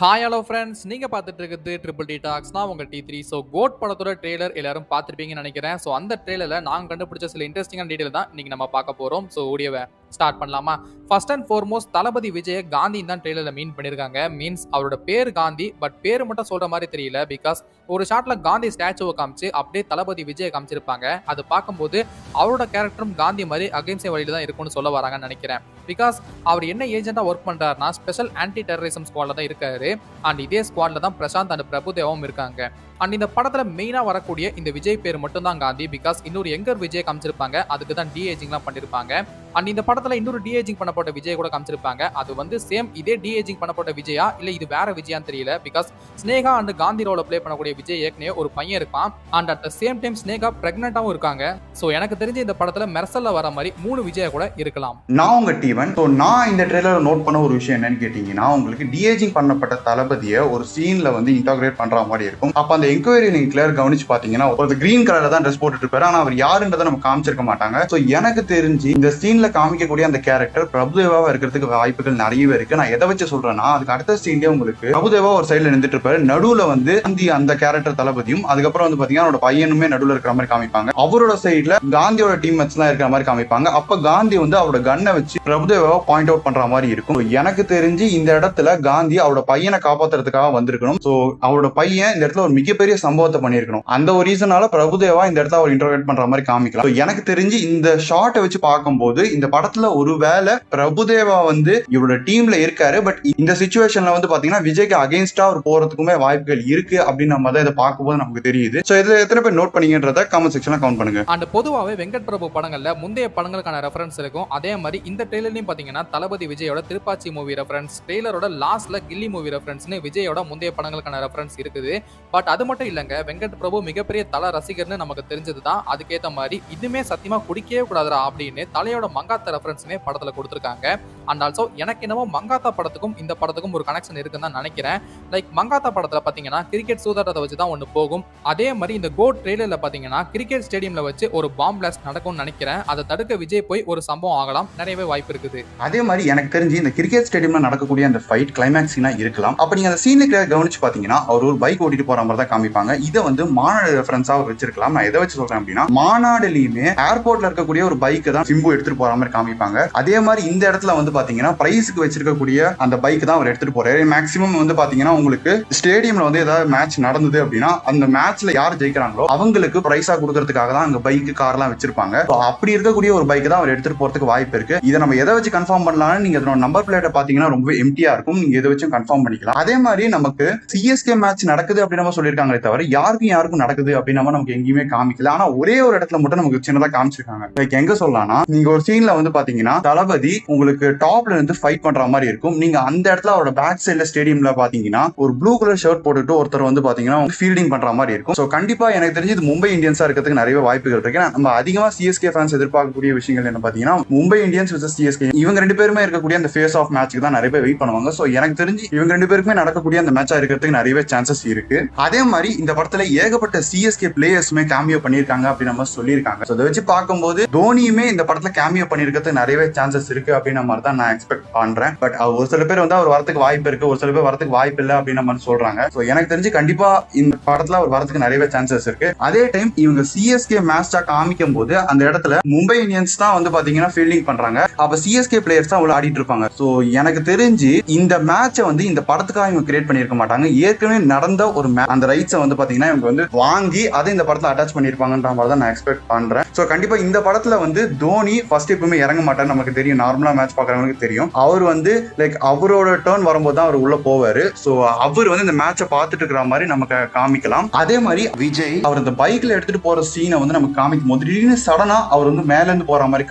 Hi hello friends, நீங்கள் பார்த்துட்டு இருக்கிறது ட்ரிபிள் டி டாக்ஸ். நான் உங்கள் T3. ஸோ கோட் படத்தோட ட்ரெய்லர் எல்லாரும் பார்த்துருப்பீங்கன்னு நினைக்கிறேன். ஸோ அந்த ட்ரெய்லரில் நாங்கள் கண்டுபிடிச்ச சில இன்ட்ரெஸ்டிங்கான டீட்டெயில் தான் இன்றைக்கி நம்ம பார்க்க போகிறோம். ஸோ வீடியோவை ஸ்டார்ட் பண்ணலாமா? ஃபர்ஸ்ட் அண்ட் ஃபார்மோஸ்ட் தளபதி விஜய் காந்தின்னு தான் ட்ரெய்லரில் மீன் பண்ணியிருக்காங்க. மீன்ஸ் அவரோட பேர் காந்தி, பட் பேர் மட்டும் சொல்கிற மாதிரி தெரியல. பிகாஸ் ஒரு ஷாட்டில் காந்தி ஸ்டாச்சுவை காமிச்சு அப்படியே தளபதி விஜயை காமிச்சிருப்பாங்க. அது பார்க்கும்போது அவரோட கேரக்டரும் காந்தி மாதிரி அகைன்ஸ்ட் வழியில் தான் இருக்கும்னு சொல்ல வராங்கன்னு நினைக்கிறேன். பிகாஸ் அவர் என்ன ஏஜென்ட்டாக ஒர்க் பண்ணுறாருனா ஸ்பெஷல் ஆன்டி டெரரிசம் ஸ்குவாடில் தான் இருக்காரு. அண்ட் இதே ஸ்குவாட்ல தான் பிரசாந்த் அண்ட் பிரபுதேவும் இருக்காங்க. அண்ட் இந்த படத்துல மெயினா வரக்கூடிய இந்த விஜய் பேர் மட்டும் தான் காந்தி. பிகாஸ் இன்னொரு யங்கர் விஜய் காமிச்சிருப்பாங்க, அதுக்கு தான் டிஏஜிங்லாம் பண்ணிருப்பாங்க. அண்ட் இந்த படத்துல இன்னொரு டிஏஜிங் பண்ணப்பட்ட விஜய் கூட காமிச்சிருப்பாங்க. அது வந்து சேம் இதே டிஏஜிங் பண்ணப்பட்ட விஜயா இல்ல இது வேற விஜயான்னு தெரியல. பிகாஸ் ஸ்னேகா அண்ட் காந்தி ரோல பிளே பண்ணக்கூடிய விஜய் ஏற்கனவே ஒரு பையன் இருப்பான். And at the same time Sneha பிரெக்னண்டாவும் இருக்காங்க. சோ எனக்கு தெரிஞ்ச இந்த படத்துல மெர்சல்ல வர மாதிரி 3 விஜய் கூட இருக்கலாம். நான் உங்க டீவன். நான் இந்த ட்ரெய்லரை நோட் பண்ண ஒரு விஷயம் என்னன்னு கேட்டீங்கன்னா, உங்களுக்கு டிஏஜிங் பண்ணப்பட்ட தளபதியை ஒரு சீன்ல வந்து இன்டகிரேட் பண்ற மாதிரி இருக்கும். அப்ப அந்த என்கொயரி நீங்க கிளியர் கவனிச்சு பாத்தீங்கன்னா, ஒரு கிரீன் கலர்ல தான் ட்ரெஸ் போட்டுட்டு இருப்பாரு. ஆனா அவர் யாருன்றதை நம்ம காமிச்சிருக்க மாட்டாங்க. சோ எனக்கு தெரிஞ்சு இந்த சீன்ல காமிக்கக்கூடிய அந்த கேரக்டர் பிரபுதேவாவா இருக்கிறதுக்கு வாய்ப்புகள் நிறையவே இருக்கு. நான் எதை வச்சு சொல்றேன்னா, அதுக்கு அடுத்த சீன்லயே உங்களுக்கு பிரபுதேவா ஒரு சைடுல நின்றுட்டு இருப்பாரு, நடுவுல வந்து அந்த கேரக்டர் தளபதியும், அதுக்கப்புறம் வந்து பாத்தீங்கன்னா அவரோட பையனுமே நடுவுல இருக்கிற மாதிரி காமிப்பாங்க. அவரோட சைடுல காந்தியோட டீம்மேட்ஸ் தான் இருக்கிற மாதிரி காமிப்பாங்க. அப்ப காந்தி வந்து அவரோட கன்னை வச்சு பிரபுதேவாவை பாயிண்ட் அவுட் பண்ற மாதிரி இருக்கும். எனக்கு தெரிஞ்சு இந்த இடத்துல காந்தி அவரோட பையனை காப்பாத்துறதுக்காக வந்திருக்கணும். சோ அவரோட பையன் இந்த இடத்துல ஒரு மிகப்பெரிய சம்பவத்தை பண்ணிருக்கணும். அந்த ஒரு ரீசனால பிரபுதேவா இந்த இடத்துல அவர் இன்டர்வேட் பண்ற மாதிரி காமிக்கலாம். எனக்கு தெரிஞ்சு இந்த ஷார்ட்டை வச்சு பார்க்கும்போது இந்த படத்துல ஒருவேளை பிரபுதேவா வந்து இவரோட டீம்ல இருக்காரு, பட் இந்த சிச்சுவேஷன்ல வந்து பாத்தீங்கன்னா விஜய்க்கு அகைன்ஸ்டா அவர் போறதுக்குமே வாய்ப்புகள் இருக்கு அப்படின்னு நம்ம தான் இதை பார்க்கும்போது நமக்கு தெரியுது. சோ இதுல எத்தனை பேர் நோட் பண்ணீங்கன்றத கமெண்ட் செக்ஷன்ல கவுண்ட் பண்ணுங்க. அண்ட் பொதுவாகவே வெங்கட் பிரபு படங்கள்ல முந்தைய படங்களுக்கான ரெஃபரன்ஸ் இருக்கும். அதே மாதிரி இந்த ட்ரெய்லர்லயும் பாத்தீங்கன்னா தளபதி விஜயோட திருப்பாச்சி மூவி ரெஃபரன்ஸ், ட்ரெய்லரோட லாஸ்ட்ல கில்லி மூவி ரெஃபரன்ஸ்னு விஜயோட முந்தைய படங்களுக்கான ரெஃபரன்ஸ் இருக்குது. பட் அது மட்டும் இல்லங்க, வெங்கட் பிரபு மிகப்பெரிய தல ரசிகர்னு நமக்கு தெரிஞ்சதுதான். அதுக்கேற்ற மாதிரி இதுமே சத்தியமா குடிக்கவே கூடாதுரா அப்படின்னு தலையோட மங்காத்தா ரெஃபரன்ஸுமே படத்துல கொடுத்துருக்காங்க. அண்ட் ஆல்சோ எனக்கு என்னவோ மங்காத்தா படத்துக்கும் இந்த படத்துக்கும் ஒரு கனெக்ஷன் இருக்குன்னு தான் நினைக்கிறேன். லைக் மங்காத்தா படத்துல பாத்தீங்கன்னா கிரிக்கெட் சூதாட்டத்தை வச்சு தான் ஒன்று போகும். அதே மாதிரி இந்த கோட் ட்ரெய்லர்ல பாத்தீங்கன்னா கிரிக்கெட் ஸ்டேடியம்ல வச்சு ஒரு பாம் பிளாஸ்ட் நடக்கும்னு நினைக்கிறேன். அதை தடுக்க விஜய் போய் ஒரு சம்பவம் ஆகலாம், நிறையவே வாய்ப்பு இருக்குது. அதே மாதிரி எனக்கு தெரிஞ்சு இந்த கிரிக்கெட் ஸ்டேடியம்ல நடக்கக்கூடிய அந்த ஃபைட் கிளைமேக்ஸ் சீனா இருக்கலாம். அப்ப நீங்க அந்த சீன்ல கவனிச்சு பாத்தீங்கன்னா அவர் ஒரு பைக் ஓட்டிட்டு போற மாதிரி தான் காமிப்பாங்க. இதை வந்து மாநாடு ரெஃபரன்ஸா வச்சிருக்கலாம். நான் எதை வச்சு சொல்றேன் அப்படின்னா, மாநாடுலயுமே ஏர்போர்ட்ல இருக்கக்கூடிய ஒரு பைக் தான் சிம்பு எடுத்துட்டு போற மாதிரி காமிப்பாங்க. அதே மாதிரி இந்த இடத்துல வந்து பாத்தீங்கன்னா பிரைஸ்க்கு வச்சிருக்கக்கூடிய அந்த பைக் தான் அவர் எடுத்துட்டு போறாரு. மேக்ஸிமம் வந்து பாத்தீங்கன்னா உங்களுக்கு ஸ்டேடியம்ல வந்து ஏதாவது மேட்ச் நடந்தது அப்படின்னா அந்த மேட்ச்ல யார் ஜெயிக்கிறாங்களோ அவங்களுக்கு பிரைஸா கொடுக்கறதுக்காக தான் அங்க பைக் கார்லாம் வச்சிருப்பாங்க. அப்படி இருக்கக்கூடிய ஒரு பைக் தான் அவர் எடுத்துட்டு போறதுக்கு வாய்ப்பு இருக்கு. இதை நம்ம எதை வச்சு கன்ஃபார்ம் பண்ணலாம்னு நீங்க இதோட நம்பர் பிளேட்டை பாத்தீங்கன்னா ரொம்ப எம்டியா இருக்கும். நீங்க எதை வச்சும் கன்ஃபார்ம் பண்ணிக்கலாம். அதே மாதிரி நமக்கு சிஎஸ்கே மேட்ச் நடக்குது அப்படின்னு நம்ம சொல்லியிருக்காங்களே தவிர யாருக்கும் நடக்குது அப்படின்னு நமக்கு எங்கேயுமே காமிக்கல. ஆனா ஒரே ஒரு இடத்துல மட்டும் நமக்கு சின்னதா காமிச்சிருக்காங்க. லைக் எங்க சொல்லலாம்னா, நீங்க ஒரு சீன்ல வந்து பாத்தீங்கன்னா தளபதி உங்களுக்கு டாப்ல இருந்து ஃபைட் பண்ற மாதிரி இருக்கும். நீங்க அந்த இடத்துல அவரோட பேக் சைட்ல ஸ்டேடியம்ல பாத்தீங்கன்னா ஒரு ப்ளூ கலர் ஷர்ட் போட்டுட்டு ஒருத்தர் வந்து பாத்தீங்கன்னா ஃபீல்டிங் பண்ற மாதிரி இருக்கும். சோ கண்டிப்பா எனக்கு தெரிஞ்சு இது மும்பை இந்தியன்ஸா இருக்கிறதுக்கு நிறைய வாய்ப்புகள் இருக்கு. நம்ம அதிகமா சிஎஸ்கே ஃபேன்ஸ் எதிர்பார்க்கக்கூடிய விஷயங்கள் என்ன பாத்தீங்கன்னா, மும்பை இந்தியன்ஸ் vs சிஎஸ்கே இவங்க ரெண்டு பேருமே இருக்கக்கூடிய அந்த ஃபேஸ் ஆஃப் மேட்ச்க்கு தான் நிறைய பேர் வெயிட் பண்ணுவாங்க. சோ எனக்கு தெரிஞ்சு இவங்க ரெண்டு பேருக்குமே நடக்கக்கூடிய அந்த மேட்சா இருக்கிறதுக்கு நிறையவே சான்சஸ் இருக்கு. அதே மாதிரி இந்த படத்துல ஏகப்பட்ட சிஎஸ்கே பிளேயர்ஸுமே கேமியோ பண்ணிருக்காங்க அப்படின்னு நம்ம சொல்லியிருக்காங்க. அதை வச்சு பார்க்கும்போது தோனியுமே இந்த படத்துல கேமியோ பண்ணிருக்கிறதுக்கு நிறையவே சான்சஸ் இருக்கு அப்படின்ற மாதிரி தான் நான் எக்ஸ்பெக்ட் பண்றேன். பட் ஒரு சில பேர் வந்து அவர் வரதுக்கு வாய்ப்பு இருக்கு, ஒரு சில பேர் வரதுக்கு வாய்ப்பு இல்லை அப்படின்னு மாதிரி சொல்றாங்க. ஸோ எனக்கு தெரிஞ்சு கண்டிப்பா இந்த படத்துல அவர் வரதுக்கு நிறையவே சான்சஸ் இருக்கு. அதே டைம் இவங்க சிஎஸ்கே மேட்சா காமிக்கும் போது அந்த இடத்துல மும்பை இந்தியன்ஸ் தான் வந்து பாத்தீங்கன்னா ஃபீல்டிங் பண்றாங்க. அப்ப சிஎஸ்கே பிளேயர்ஸ் தான் ஆடிட்டு இருப்பாங்க. ஸோ எனக்கு தெரிஞ்சு இந்த மேட்சை வந்து இந்த படத்துக்காக இவங்க கிரியேட் பண்ணிருக்க மாட்டாங்க. ஏற்கனவே நடந்த ஒரு அந்த ரைட்ஸை வந்து பாத்தீங்கன்னா இவங்க வந்து வாங்கி அதை இந்த படத்துல அட்டாச் பண்ணிருப்பாங்கன்ற மாதிரி தான் நான் எக்ஸ்பெக்ட் பண்றேன். சோ கண்டிப்பா இந்த படத்துல வந்து தோனி ஃபர்ஸ்ட் எப்பவுமே இறங்க மாட்டாரு, நமக்கு தெரியும். நார்மலா மேட்ச் பாக்குறவங்களுக்கு தெரியும். அவர் வந்து லைக் அவரோட டர்ன் வரும்போது தான் அவர் உள்ள போவாரு. சோ அவர் வந்து இந்த மேட்சை பார்த்துட்டு இருக்கிற மாதிரி நமக்கு காமிக்கலாம். அதே மாதிரி விஜய் அவர் இந்த பைக்ல எடுத்துட்டு போற சீனை வந்து நமக்கு காமிக்கும் போது திடீர்னு சடனா அவர் வந்து மேல இருந்து போற மாதிரி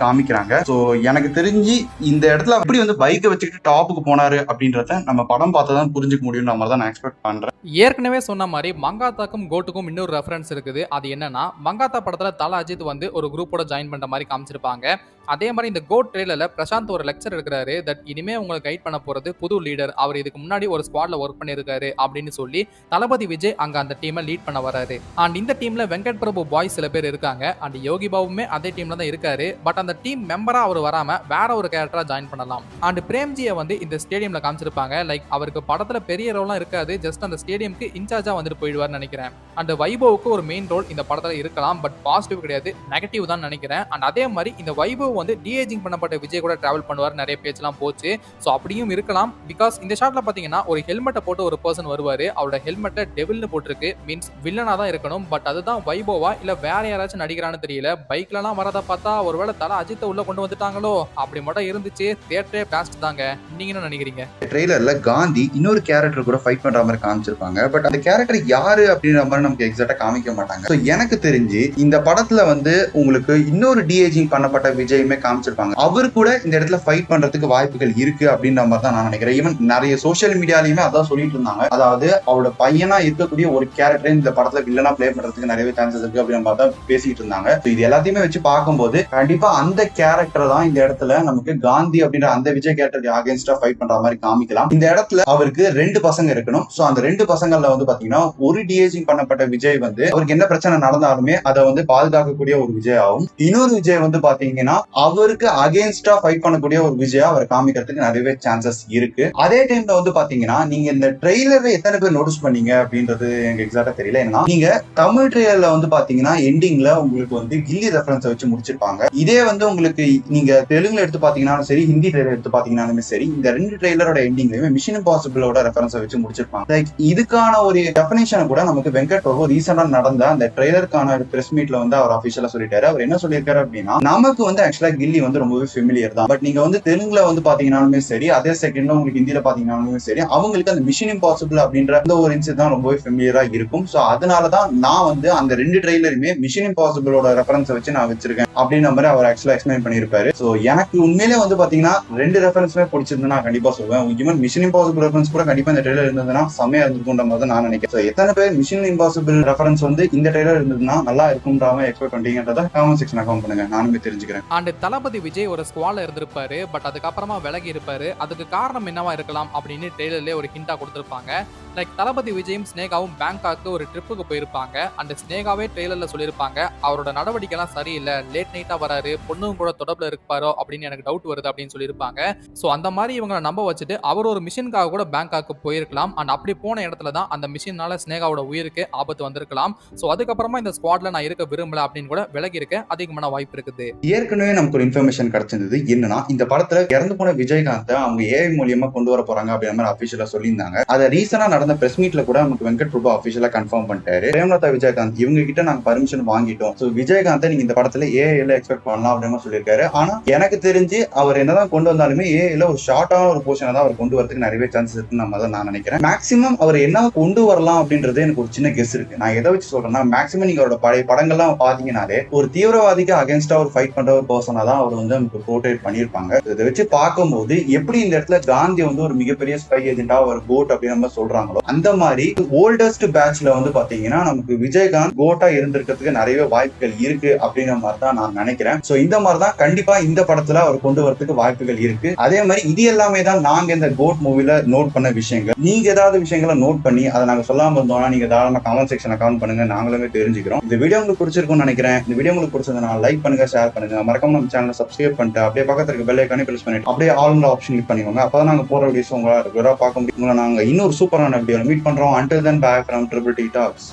காமிக்கிறாங்க. சோ எனக்கு தெரிஞ்சு இந்த இடத்துல அப்படி வந்து பைக்கை வச்சுக்கிட்டு டாப்புக்கு போனாரு அப்படின்றத நம்ம படம் பார்த்து தான் புரிஞ்சுக்க முடியும்ன்ற மாதிரி தான் நான் எக்ஸ்பெக்ட் பண்றேன். ஏற்கனவே சொன்ன மாதிரி மங்காத்தாக்கும் கோட்டுக்கும் இன்னொரு ரெஃபரன்ஸ் இருக்குது. அது என்னன்னா, மங்காத்தா படத்துல தல அஜித் வந்து ஒரு குரூப்போட ஜாயின் பண்ற மாதிரி காமிச்சிருப்பாங்க. அதே மாதிரி இந்த கோட் ட்ரெயிலர்ல பிரசாந்த் ஒரு லெக்சர் எடுக்கிறாரு தட் இனிமே உங்களை கைட் பண்ண போறது புது லீடர், அவர் இதுக்கு முன்னாடி ஒரு ஸ்குவாட்ல ஒர்க் பண்ணிருக்காரு அப்படின்னு சொல்லி தளபதி விஜய் அங்க அந்த டீமை லீட் பண்ண வராரு. அண்ட் இந்த டீம்ல வெங்கட் பிரபு பாய்ஸ் சில பேர் இருக்காங்க. அண்ட் யோகி பாபுமே அதே டீம்ல தான் இருக்காரு. பட் அந்த டீம் மெம்பரா அவர் வராம வேற ஒரு கேரக்டரா ஜாயின் பண்ணலாம். அண்ட் பிரேம்ஜியை வந்து இந்த ஸ்டேடியம்ல காமிச்சிருப்பாங்க. லைக் அவருக்கு படத்துல பெரிய ரோல்லாம் இருக்காது, ஜஸ்ட் அந்த ஸ்டேடியம்க்கு இன்சார்ஜா வந்துட்டு போயிடுவார்னு நினைக்கிறேன். அண்ட் வைபவுக்கு ஒரு மெயின் ரோல் இந்த படத்துல இருக்கலாம், பட் பாசிட்டிவ் கிடையாது, நெகட்டிவ் தான் நினைக்கிறேன். அண்ட் அதே மாதிரி இந்த வைபவ் வந்து டிஏஜிங் பண்ணப்பட்ட விஜய் கூட டிராவல் பண்ணுவார், நிறைய பேச்செல்லாம் போச்சு. ஸோ அப்படியும் இருக்கலாம். பிகாஸ் இந்த ஷாட்ல பாத்தீங்கன்னா ஒரு ஹெல்மெட்டை போட்டு ஒரு பர்சன் வருவாரு, அவரோட ஹெல்மெட்டை டெவில்னு போட்டிருக்கு, மீன்ஸ் வில்லனா தான் இருக்கணும். பட் அதுதான் வைபவா இல்ல வேற யாராச்சும் நடிக்கிறான்னு தெரியல. பைக்லலாம் வரதை பார்த்தா ஒருவேளை தலை அஜித்தை உள்ள கொண்டு வந்துட்டாங்களோ அப்படி மட்டும் இருந்துச்சு. தியேட்டரே பிளாஸ்ட் தாங்க. நீங்க என்ன நினைக்கிறீங்க? ட்ரெய்லர்ல காந்தி இன்னொரு கேரக்டர் கூட ஃபைட் பண்ற மாதிரி காமிச்சிருப்பாங்க. பட் அந்த கேரக்டர் யாரு அப்படின்ற மாதிரி நமக்கு எக்ஸாக்டா காமிக்க மாட்டாங்க. ஸோ எனக்கு தெரிஞ்சு இந்த படத்துல வந்து உங்களுக்கு இன்னொரு டிஏஜிங் பண்ணப்பட்ட விஜயுமே காமிச்சிருப்பாங்க. அவர் கூட இந்த இடத்துல ஃபைட் பண்றதுக்கு வாய்ப்புகள் இருக்கு அப்படின்ற மாதிரி தான் நான் நினைக்கிறேன். ஈவன் நிறைய சோசியல் மீடியாலையுமே அதான் சொல்லிட்டு இருந்தாங்க. அதாவது அவரோட பையனா இருக்கக்கூடிய ஒரு கேரக்டர் இந்த படத்துல வில்லனா பிளே பண்றதுக்கு நிறையவே சான்சஸ் இருக்கு அப்படின்ற மாதிரி தான் பேசிட்டு இருந்தாங்க. இது எல்லாத்தையுமே வச்சு பார்க்கும்போது கண்டிப்பா அந்த கேரக்டர் தான் இந்த இடத்துல நமக்கு காந்தி அப்படின்ற அந்த விஜய் கேரக்டர் அகேன்ஸ்டா ஃபைட் பண்ற மாதிரி காமிக்கலாம். இந்த இடத்துல அவருக்கு 2 பசங்க இருக்கணும். சோ அந்த 2 பசங்கள்ல வந்து பாத்தீங்கன்னா ஒரு டிஏஜிங் பண்ணப்பட்ட விஜய் வந்து அவருக்கு என்ன பிரச்சனை நடந்தாலுமே அதை வந்து பாதுகாக்கக்கூடிய ஒரு விஜய் ஆகும். இன்னொரு விஜய் வந்து பாத்தீங்கன்னா அவருக்கு அகேன்ஸ்டா ஃபைட் பண்ணக்கூடிய ஒரு விஜயா அவர் காமிக்கிறதுக்கு நிறையவே சான்சஸ் இருக்கு. அதே டைம்ல வந்து பாத்தீங்கன்னா நீங்க இந்த ட்ரெய்லரை எத்தனை பேர் நோட்டீஸ் பண்ணீங்க அப்படின்றது எனக்கு எக்ஸாக்டா தெரியல. ஏன்னா நீங்க தமிழ் ட்ரெய்லர்ல வந்து பாத்தீங்கன்னா எண்டிங்ல உங்களுக்கு வந்து கில்லி ரெஃபரன்ஸ் வச்சு முடிச்சிருப்பாங்க. இதே வந்து உங்களுக்கு நீங்க தெலுங்குல எடுத்து பாத்தீங்கன்னாலும் சரி, ஹிந்தி ட்ரெய்லர் எடுத்து பாத்தீங்கன்னாலுமே சரி, இந்த 2 ட்ரெய்லரோட எண்டிங்லயுமே மிஷன் இம்பாசிபிளோட ரெஃபரன்ஸை வச்சு முடிச்சிருப்பாங்க. லைக் இதுக்கான ஒரு டெஃபினேஷனை கூட நமக்கு வெங்கட் பிரபு ரீசெண்டா நடந்த அந்த ட்ரெய்லருக்கான பிரஸ் மீட்ல வந்து அவர் அபிஷியலா சொல்லிட்டாரு. அவர் என்ன சொல்லியிருக்காரு அப்படின்னா, நமக்கு வந்து ஆக்சுவலா கில்லி வந்து ரொம்பவே ஃபெமிலியர் தான். பட் நீங்க வந்து தெலுங்குல வந்து பாத்தீங்கன்னாலுமே சரி, அதே செகண்ட்ல உங்களுக்கு ஹிந்தியில பாத்தீங்கன்னாலுமே சரி, அவங்களுக்கு அந்த மிஷன் இம்பாசிபிள் அப்படின்ற அந்த ஒரு இன்சிடென்ட் தான் ரொம்பவே ஃபெமிலியரா இருக்கும். சோ அதனாலதான் நான் வந்து அந்த 2 ட்ரெய்லருமே மிஷன் இம்பாசிபிளோட ரெஃபரன்ஸை வச்சு நான் வச்சிருக்கேன் அப்படின்ற மாதிரி அவர் ஆக்சுவலா எக்ஸ்பிளைன் பண்ணிருப்பாரு. சோ எனக்கு உண்மையிலே வந்து பாத்தீங்கன்னா 2 ரெஃபரன்ஸுமே பிடிச்சிருந்து நான் கண்டிப்பா சொல்லுவேன். ஈவன் மிஷன் இம்பாசிபிள் ரெஃபரன்ஸ் கூட கண்டிப்பா இந்த ட்ரெய்லர் இருந்ததுன்னா செமையா இருந்திருக்குன்ற மாதிரி நான் நினைக்கிறேன். எத்தனை பேர் மிஷன் இம்பாசிபிள் ரெஃபரன்ஸ் வந்து இந்த ட்ரெய்லர் இருந்ததுன்னா நல்லா இருக்கும்ன்ற எக்ஸ்பெக்ட் பண்றீங்கன்றத கமெண்ட் செக்ஷன் அக்கௌண்ட் பண்ணுங்க, நானுமே தெரிஞ்சுக்கிறேன். அண்ட் தளபதி விஜய் ஒரு ஸ்குவாட்ல இருந்திருப்பாரு, பட் அதுக்கப்புறமா விலகி இருப்பாரு. அதுக்கு காரணம் என்னவா இருக்கலாம் அப்படின்னு ட்ரெய்லர்ல ஒரு ஹிண்டா கொடுத்திருப்பாங்க. லைக் தளபதி விஜயும் ஸ்னேகாவும் பேங்காக்கு ஒரு ட்ரிப்புக்கு போயிருப்பாங்க. அண்ட் ஸ்னேகாவே ட்ரெய்லர்ல சொல்லியிருப்பாங்க அவரோட நடவடிக்கை எல்லாம் சரியில்லை, லேட் நைட்டா வராரு, பொண்ணுங்க கூட தொடர்புல இருப்பாரோ அப்படின்னு எனக்கு டவுட் வருது அப்படின்னு சொல்லியிருப்பாங்க. ஸோ அந்த மாதிரி இவங்களை நம்ப வச்சுட்டு அவர் ஒரு மிஷினுக்காக கூட பேங்காக்கு போயிருக்கலாம். அண்ட் அப்படி போன இடத்துல தான் அந்த மிஷினால ஸ்னேகாவோட உயிருக்கு ஆபத்து வந்திருக்கலாம். ஸோ அதுக்கப்புறமா இந்த ஸ்குவாட்ல நான் இருக்க விரும்பல அப்படின்னு கூட விலகி இருக்க அதிகமான வாய்ப்பு இருக்குது. ஏற்கனவே நமக்கு ஒரு இன்ஃபர்மேஷன் கிடைச்சிருந்தது. என்னன்னா இந்த படத்துல இறந்து போன விஜயகாந்த் அவங்க ஏஐ மூலியமா கொண்டு வர போறாங்க அப்படின்ற மாதிரி அபிஷியலா சொல்லியிருந்தாங்க. அதை ரீசனா நடந்த பிரஸ் மீட்ல கூட நமக்கு வெங்கட் பிரபு அபிஷியலா கன்ஃபார்ம் பண்ணிட்டாரு. பிரேமலதா விஜயகாந்த் இவங்க கிட்ட நாங்க பர்மிஷன் வாங்கிட்டோம். ஸோ விஜயகாந்த் நீங்க இந்த படத்துல ஏஐல எக்ஸ்பெக்ட் பண்ணலாம் அப்படின்னு சொல்லியிருக்காரு. ஆனா எனக்கு தெரிஞ்சு அவர் என்னதான் கொண்டு வந்தாலுமே ஏஐல ஒரு ஷார்ட்டான ஒரு போர்ஷனை தான் அவர் கொண்டு வரதுக்கு நிறைய சான்சஸ் இருக்குன்னு நம்ம தான் நான் நினைக்கிறேன். மேக்ஸிமம் அவர் என்ன கொண்டு வரலாம் அப்படின்றது எனக்கு ஒரு சின்ன கெஸ் இருக்கு. நான் எதை வச்சு சொல்றேன்னா, மேக்ஸிமம் நீங்க அவரோட பழைய படங்கள்லாம் பாத்தீங்கன்னாலே ஒரு தீவிரவாதிக்கு அகேன்ஸ்டா ஒரு ஃபைட் பண்ற ஒரு பர்சனா தான் அவர் வந்து நமக்கு போர்ட்ரேட் பண்ணியிருப்பாங்க. இதை வச்சு பார்க்கும்போது எப்படி இந்த இடத்துல காந்தி வந்து ஒரு மிகப்பெரிய ஸ்பை ஏஜென்டா ஒரு கோட் அப்படின்னு நம்ம சொல்றாங்களோ, அந்த மாதிரி ஓல்டஸ்ட் பேட்ச்ல வந்து பாத்தீங்கன்னா நமக்கு விஜயகாந்த் கோட்டா இருந்திருக்கிறதுக்கு நிறைய வாய்ப்புகள் இருக்கு அப்படின்ற மாதிரி தான் நான் நினைக்கிறேன். சோ இந்த மாதிரி தான் கண்டிப்பா இந்த படத்துல அவர் கொண்டு வரதுக்கு வாய்ப்புகள் இருக்கு. அதே மாதிரி இது எல்லாமே தான் நாங்க இந்த கோட் மூவில நோட் பண்ண விஷயங்கள். நீங்க ஏதாவது விஷயங்களை நோட் பண்ணி அதை நாங்க சொல்லாம இருந்தோம்னா நீங்க தாராளமா கமெண்ட் செக்ஷன்ல கமெண்ட் பண்ணுங்க, நாங்களுமே தெரிஞ்சுக்கிறோம். இந்த வீடியோ உங்களுக்கு பிடிச்சிருக்கும்னு நினைக்கிறேன். இந்த வீடியோ உங்களுக்கு பிடிச்சதுன்னா லைக் பண்ணுங்க, ஷேர் பண்ணுங்க, மறக்காம நம்ம சேனலை சப்ஸ்கிரைப் பண்ணிட்டு அப்படியே பக்கத்துல இருக்க பெல் ஐகானை பிரஸ் பண்ணிட்டு அப்படியே ஆல் ஆப்ஷன் கிளிக் பண்ணிக்கோங்க. அப்பதான் நாங்க போற வீடியோஸ் உங்களா ரெகுலரா பார்க்க முடியும். நாங்க இன்னொரு சூப்பரான வீடியோல மீட் பண்றோம். Until then, bye from Triple T Talks.